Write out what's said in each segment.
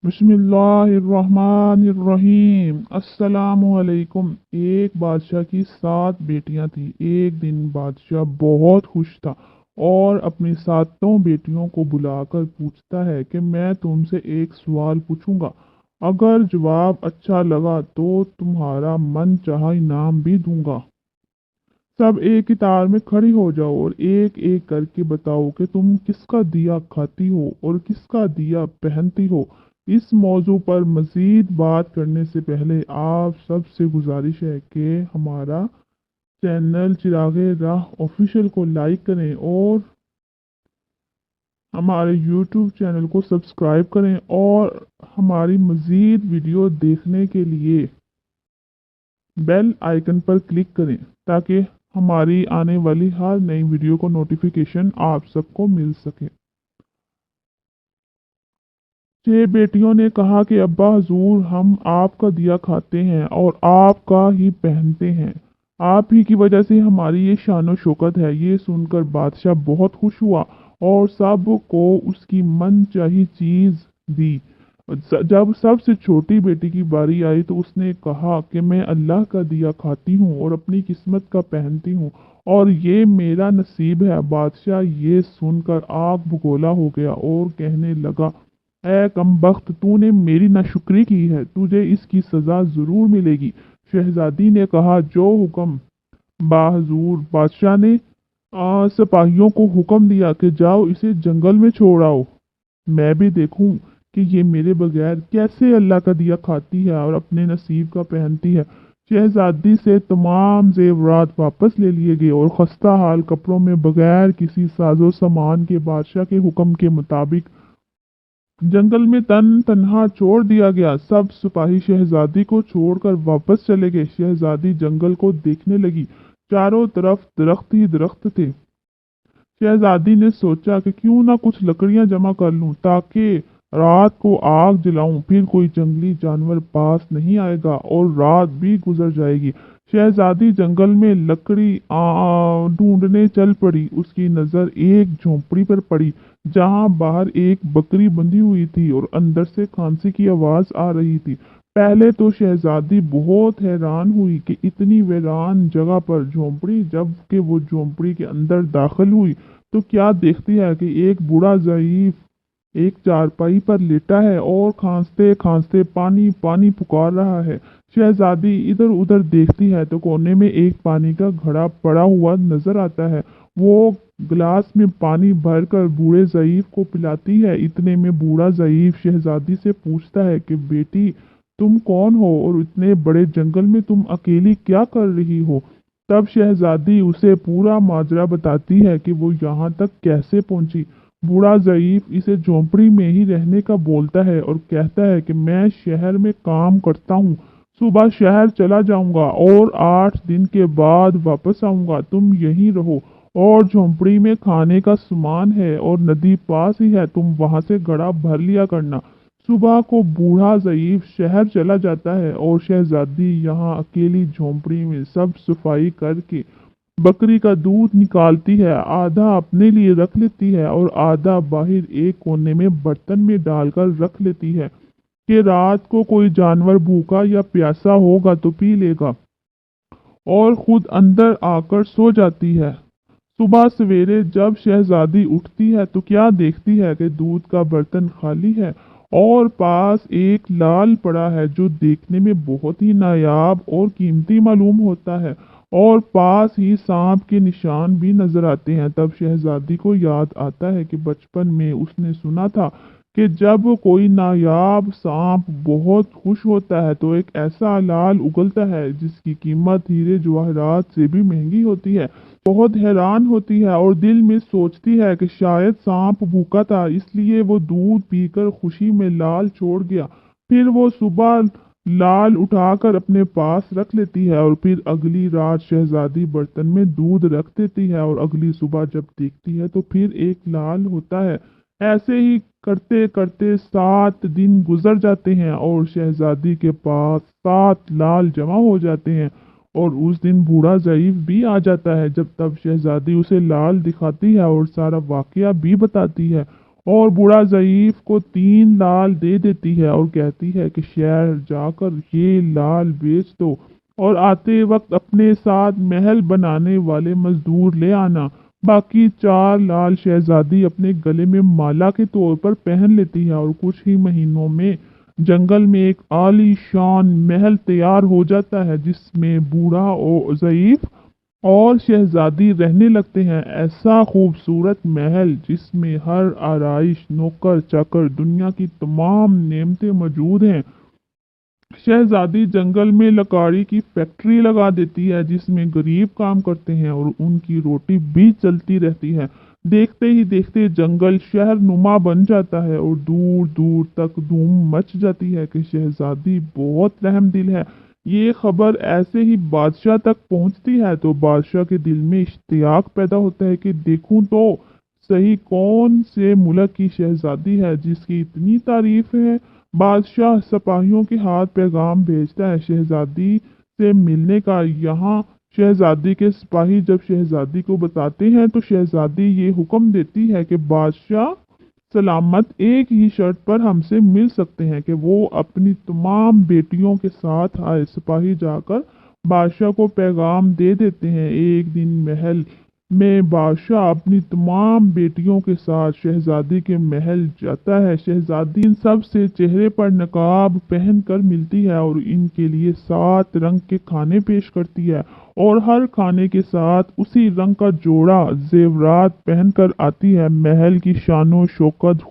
बिस्मिल्लाहिर्रहमानिर्रहीम। अस्सलामुअलैकुम। एक बादशाह की 7 बेटियां थीं। एक दिन बादशाह बहुत खुश था और अपनी सातों बेटियों को बुलाकर पूछता है कि मैं तुमसे एक सवाल पूछूंगा। अगर जवाब अच्छा लगा तो तुम्हारा मन चाहा इनाम भी दूंगा। सब एक ही तार में खड़ी हो जाओ और एक एक करके बताओ कि तुम किसका दिया खाती हो और किसका दिया पहनती हो। इस मौजू पर मज़ीद बात करने से पहले आप सबसे गुजारिश है कि हमारा चैनल चिरागे राह ऑफिशियल को लाइक करें और हमारे यूट्यूब चैनल को सब्सक्राइब करें और हमारी मज़ीद वीडियो देखने के लिए बेल आइकन पर क्लिक करें ताकि हमारी आने वाली हर नई वीडियो को नोटिफिकेशन आप सबको मिल सके। 6 बेटियों ने कहा कि अब्बा हजूर, हम आपका दिया खाते हैं और आपका ही पहनते हैं। आप ही की वजह से हमारी ये शान शौकत है। ये सुनकर बादशाह बहुत खुश हुआ और सब को उसकी मन चाही चीज़ दी। जब सबसे छोटी बेटी की बारी आई तो उसने कहा कि मैं अल्लाह का दिया खाती हूँ और अपनी किस्मत का पहनती हूँ और ये मेरा नसीब है। बादशाह ये सुनकर आग भगोला हो गया और कहने लगा, ऐ कमबख्त, तूने मेरी नाशुक्री की है, तुझे इसकी सज़ा ज़रूर मिलेगी। शहजादी ने कहा, जो हुक्म बाहजूर। बादशाह ने सिपाहियों को हुक्म दिया कि जाओ इसे जंगल में छोड़ आओ। मैं भी देखूं कि ये मेरे बगैर कैसे अल्लाह का दिया खाती है और अपने नसीब का पहनती है। शहजादी से तमाम जेवरात वापस ले लिए गए और खस्ता हाल कपड़ों में बगैर किसी साजो सामान के बादशाह के हुक्म के मुताबिक जंगल में तन्हा छोड़ दिया गया। सब सिपाही शहजादी को छोड़कर वापस चले गए। शहजादी जंगल को देखने लगी। चारों तरफ दरख्त ही दरख्त थे। शहजादी ने सोचा कि क्यों ना कुछ लकड़ियां जमा कर लूं ताकि रात को आग जलाऊं, फिर कोई जंगली जानवर पास नहीं आएगा और रात भी गुजर जाएगी। शहजादी जंगल में लकड़ी ढूंढने चल पड़ी। उसकी नज़र एक झोंपड़ी पर पड़ी जहां बाहर एक बकरी बंधी हुई थी और अंदर से खांसी की आवाज़ आ रही थी। पहले तो शहजादी बहुत हैरान हुई कि इतनी वीरान जगह पर झोंपड़ी। जब कि वो झोंपड़ी के अंदर दाखिल हुई तो क्या देखती है कि एक बूढ़ा ज़ईफ एक चारपाई पर लेटा है और खांसते खांसते पानी पानी पुकार रहा है। शहजादी इधर उधर देखती है तो कोने में एक पानी का घड़ा पड़ा हुआ नजर आता है। वो गिलास में पानी भरकर बूढ़े ज़ईफ को पिलाती है। इतने में बूढ़ा ज़ईफ शहजादी से पूछता है कि बेटी, तुम कौन हो और इतने बड़े जंगल में तुम अकेली क्या कर रही हो। तब शहजादी उसे पूरा माजरा बताती है कि वो यहाँ तक कैसे पहुंची। बूढ़ा ज़ईफ इसे झोंपड़ी में ही रहने का बोलता है और कहता है कि मैं शहर में काम करता हूँ, सुबह शहर चला जाऊंगा और 8 दिन के बाद वापस आऊंगा। तुम यहीं रहो और झोंपड़ी में खाने का सामान है और नदी पास ही है, तुम वहां से घड़ा भर लिया करना। सुबह को बूढ़ा ज़ईफ शहर चला जाता है और शहजादी यहाँ अकेली झोंपड़ी में सब सफाई करके बकरी का दूध निकालती है। आधा अपने लिए रख लेती है और आधा बाहर एक कोने में बर्तन में डालकर रख लेती है कि रात को कोई जानवर भूखा या प्यासा होगा तो पी लेगा, और खुद अंदर आकर सो जाती है। सुबह सवेरे जब शहजादी उठती है तो क्या देखती है कि दूध का बर्तन खाली है और पास एक लाल पड़ा है जो देखने में बहुत ही नायाब और कीमती मालूम होता है, और पास ही सांप के निशान भी नजर आते हैं। तब शहजादी को याद आता है कि बचपन में उसने सुना था कि जब कोई नायाब सांप बहुत खुश होता है तो एक ऐसा लाल उगलता है जिसकी कीमत हीरे जवाहरात से भी महंगी होती है। बहुत हैरान होती है और दिल में सोचती है कि शायद सांप भूखा था इसलिए वो दूध पीकर खुशी में लाल छोड़ गया। फिर वो सुबह लाल उठाकर अपने पास रख लेती है और फिर अगली रात शहजादी बर्तन में दूध रख देती है और अगली सुबह जब देखती है तो फिर एक लाल होता है। ऐसे ही करते करते 7 दिन गुजर जाते हैं और शहजादी के पास 7 लाल जमा हो जाते हैं और उस दिन बूढ़ा ज़ईफ भी आ जाता है। जब तब शहजादी उसे लाल दिखाती है और सारा वाकया भी बताती है اور بوڑھا ضعیف کو 3 لال دے دیتی ہے اور کہتی ہے کہ شہر جا کر یہ لال بیچ دو اور آتے وقت اپنے ساتھ محل بنانے والے مزدور لے آنا۔ باقی 4 لال شہزادی اپنے گلے میں مالا کے طور پر پہن لیتی ہے اور کچھ ہی مہینوں میں جنگل میں ایک عالی شان محل تیار ہو جاتا ہے جس میں بوڑھا اور ضعیف اور شہزادی رہنے لگتے ہیں۔ ایسا خوبصورت محل جس میں ہر آرائش، نوکر چاکر، دنیا کی تمام نعمتیں موجود ہیں۔ شہزادی جنگل میں لکڑی کی فیکٹری لگا دیتی ہے جس میں غریب کام کرتے ہیں اور ان کی روٹی بھی چلتی رہتی ہے۔ دیکھتے ہی دیکھتے جنگل شہر نما بن جاتا ہے اور دور دور تک دھوم مچ جاتی ہے کہ شہزادی بہت رحم دل ہے۔ یہ خبر ایسے ہی بادشاہ تک پہنچتی ہے تو بادشاہ کے دل میں اشتیاق پیدا ہوتا ہے کہ دیکھوں تو صحیح کون سے ملک کی شہزادی ہے جس کی اتنی تعریف ہے۔ بادشاہ سپاہیوں کے ہاتھ پیغام بھیجتا ہے شہزادی سے ملنے کا۔ یہاں شہزادی کے سپاہی جب شہزادی کو بتاتے ہیں تو شہزادی یہ حکم دیتی ہے کہ بادشاہ سلامت ایک ہی شرط پر ہم سے مل سکتے ہیں کہ وہ اپنی تمام بیٹیوں کے ساتھ آئے۔ سپاہی جا کر بادشاہ کو پیغام دے دیتے ہیں۔ ایک دن محل میں بادشاہ اپنی تمام بیٹیوں کے ساتھ شہزادی کے محل جاتا ہے۔ شہزادی ان سب سے چہرے پر نقاب پہن کر ملتی ہے اور ان کے لیے 7 رنگ کے کھانے پیش کرتی ہے اور ہر کھانے کے ساتھ اسی رنگ کا جوڑا زیورات پہن کر آتی ہے۔ محل کی شان و شوکت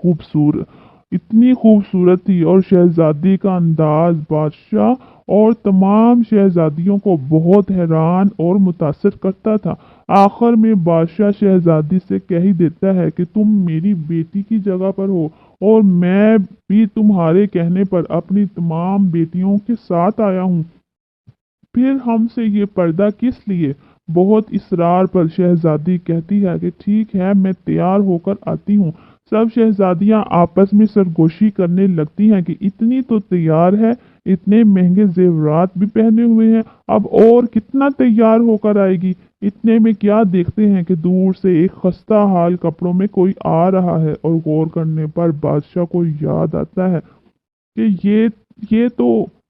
اتنی خوبصورت تھی اور شہزادی کا انداز بادشاہ اور تمام شہزادیوں کو بہت حیران اور متاثر کرتا تھا۔ آخر میں بادشاہ شہزادی سے کہہ ہی دیتا ہے کہ تم میری بیٹی کی جگہ پر ہو اور میں بھی تمہارے کہنے پر اپنی تمام بیٹیوں کے ساتھ آیا ہوں، پھر ہم سے یہ پردہ کس لیے؟ بہت اصرار پر شہزادی کہتی ہے کہ ٹھیک ہے، میں تیار ہو کر آتی ہوں۔ سب شہزادیاں آپس میں سرگوشی کرنے لگتی ہیں کہ اتنی تو تیار ہے، اتنے مہنگے زیورات بھی پہنے ہوئے ہیں، اب اور کتنا تیار ہو کر آئے گی۔ اتنے میں کیا دیکھتے ہیں کہ دور سے ایک خستہ حال کپڑوں میں کوئی آ رہا ہے اور غور کرنے پر بادشاہ کو یاد آتا ہے کہ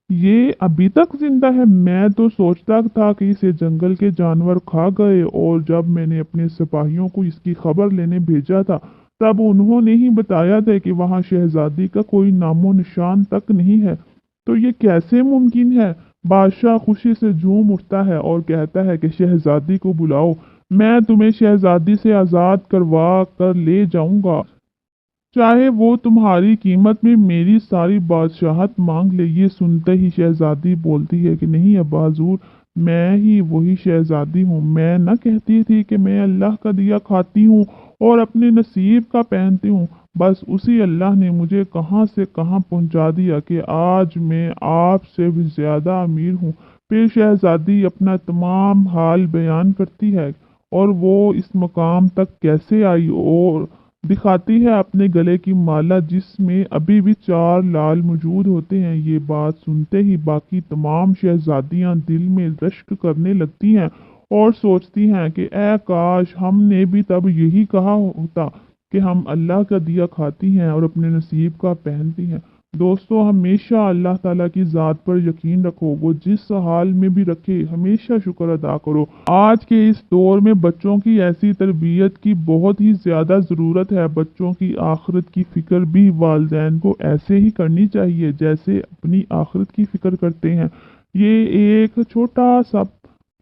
یہ ابھی تک زندہ ہے۔ میں تو سوچتا تھا کہ اسے جنگل کے جانور کھا گئے، اور جب میں نے اپنے سپاہیوں کو اس کی خبر لینے بھیجا تھا تب انہوں نے ہی بتایا تھا کہ وہاں شہزادی کا کوئی نام و نشان تک نہیں ہے۔ تو یہ کیسے ممکن ہے؟ بادشاہ خوشی سے جھوم اٹھتا ہے اور کہتا ہے کہ شہزادی کو بلاؤ، میں تمہیں شہزادی سے آزاد کروا کر لے جاؤں گا، چاہے وہ تمہاری قیمت میں میری ساری بادشاہت مانگ لے۔ یہ سنتے ہی شہزادی بولتی ہے کہ نہیں ابا حضور، میں ہی وہی شہزادی ہوں۔ میں نہ کہتی تھی کہ میں اللہ کا دیا کھاتی ہوں اور اپنے نصیب کا پہنتی ہوں، بس اسی اللہ نے مجھے کہاں سے کہاں پہنچا دیا کہ آج میں آپ سے بھی زیادہ امیر ہوں۔ پھر شہزادی اپنا تمام حال بیان کرتی ہے اور وہ اس مقام تک کیسے آئی، اور دکھاتی ہے اپنے گلے کی مالا جس میں ابھی بھی 4 لال موجود ہوتے ہیں۔ یہ بات سنتے ہی باقی تمام شہزادیاں دل میں رشک کرنے لگتی ہیں اور سوچتی ہیں کہ اے کاش ہم نے بھی تب یہی کہا ہوتا کہ ہم اللہ کا دیا کھاتی ہیں اور اپنے نصیب کا پہنتی ہیں۔ دوستو، ہمیشہ اللہ تعالیٰ کی ذات پر یقین رکھو، وہ جس حال میں بھی رکھے ہمیشہ شکر ادا کرو۔ آج کے اس دور میں بچوں کی ایسی تربیت کی بہت ہی زیادہ ضرورت ہے۔ بچوں کی آخرت کی فکر بھی والدین کو ایسے ہی کرنی چاہیے جیسے اپنی آخرت کی فکر کرتے ہیں۔ یہ ایک چھوٹا سا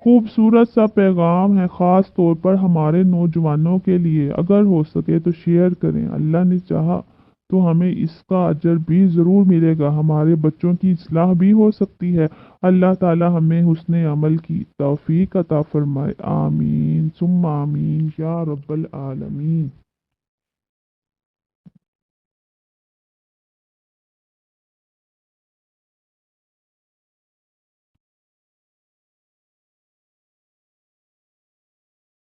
خوبصورت سا پیغام ہے، خاص طور پر ہمارے نوجوانوں کے لیے۔ اگر ہو سکے تو شیئر کریں، اللہ نے چاہا تو ہمیں اس کا اجر بھی ضرور ملے گا، ہمارے بچوں کی اصلاح بھی ہو سکتی ہے۔ اللہ تعالی ہمیں حسن عمل کی توفیق عطا فرمائے، آمین ثم آمین یا رب العالمین۔